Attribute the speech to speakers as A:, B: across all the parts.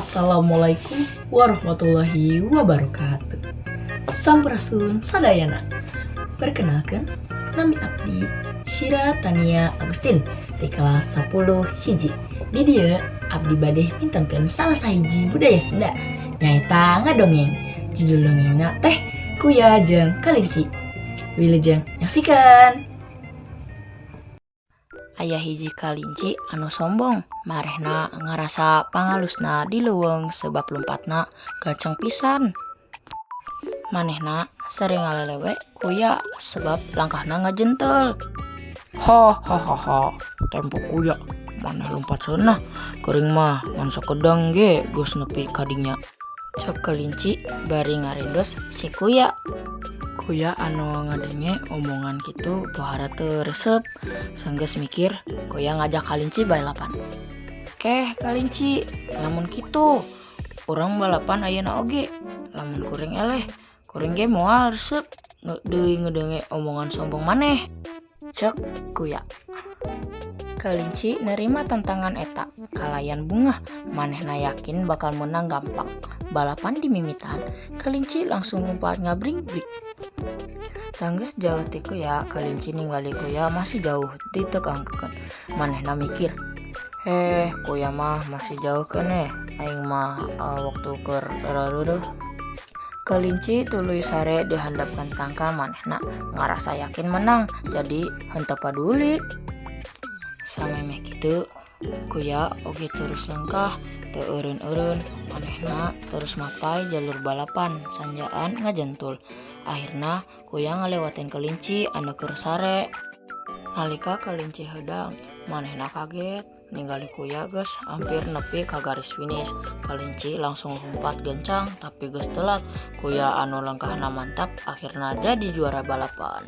A: Assalamualaikum warahmatullahi wabarakatuh. Sampurasun sadayana. Perkenalkan, nami abdi Syira Tania Agustin di kelas 10 hiji. Di dia abdi badeh mintenkeun salah sahiji budaya Sunda nyaeta ngadongeng. Judul dongengna teh Kuya jeung Kalinci. Wilujeng nyaksikan. Aya hiji kalinci anu sombong, marehna ngarasa pangalusna di leuweung sebab lompatna gaceng pisan. Manehna sering ngalelewe kuya sebab langkahna ngajentel. Tempo kuya, maneh lompat seunah, keuring mah ngan sakedang ge geus nepi ka dinya. Cek kelinci bari ngarindos si kuya. Kuya anu ngadenge omongan kitu pohara teu resep, sanggeus mikir kuya ngajak kalinci balapan. Keh kalinci, lamun kitu urang balapan ayeuna oge, lamun kuring eleh, kuring ge moal resep deui ngedenge omongan sombong maneh. Cek kuya. Kalinci nerima tantangan eta, kalayan bungah, manehna yakin bakal menang gampang. Balapan dimimitan, kelinci langsung lompat ngabring-bring. Sanggeus jauh ti kuya, kelinci ningali kuya masih jauh ditekangkeun. Manehna mikir, kuya mah masih jauh keneh, aing mah waktu keur rareureug. Kelinci tuluy sare dihandapkeun tangkal manehna, ngarasa yakin menang, jadi henteu paduli. Samemeh kitu, kuya oge terus langkah, teu eureun-eureun, manehna terus mapai jalur balapan sanjaan ngajentul. Akhirna kuya ngalewatin kelinci anu keur sare. Nalika kelinci heudang, manehna kaget ningali kuya geus hampir nepi ka garis finish. Kelinci langsung lompat gencang tapi geus telat. Kuya anu langkahna mantap akhirna jadi juara balapan.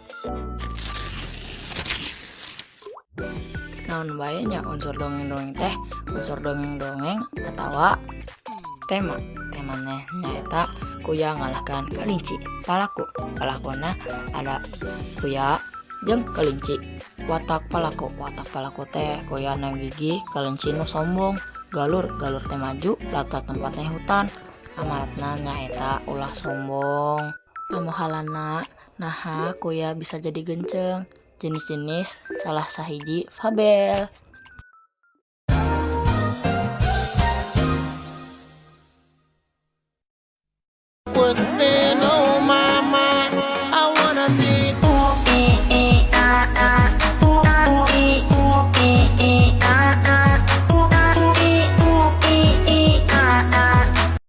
A: Naon bae nya unsur dongeng-dongeng teh, unsur dongeng-dongeng atawa temana nyaeta kuya ngalahkan kelinci. Palakuna ada kuya jeung kelinci. Watak palaku teh kuya na gigih, kelinci nu sombong. Galur teh maju, latar tempatnya hutan. Amaratna nyaeta ulah sombong. Pamohalana naha kuya bisa jadi genceng. Jenis-jenis salah sahiji fabel.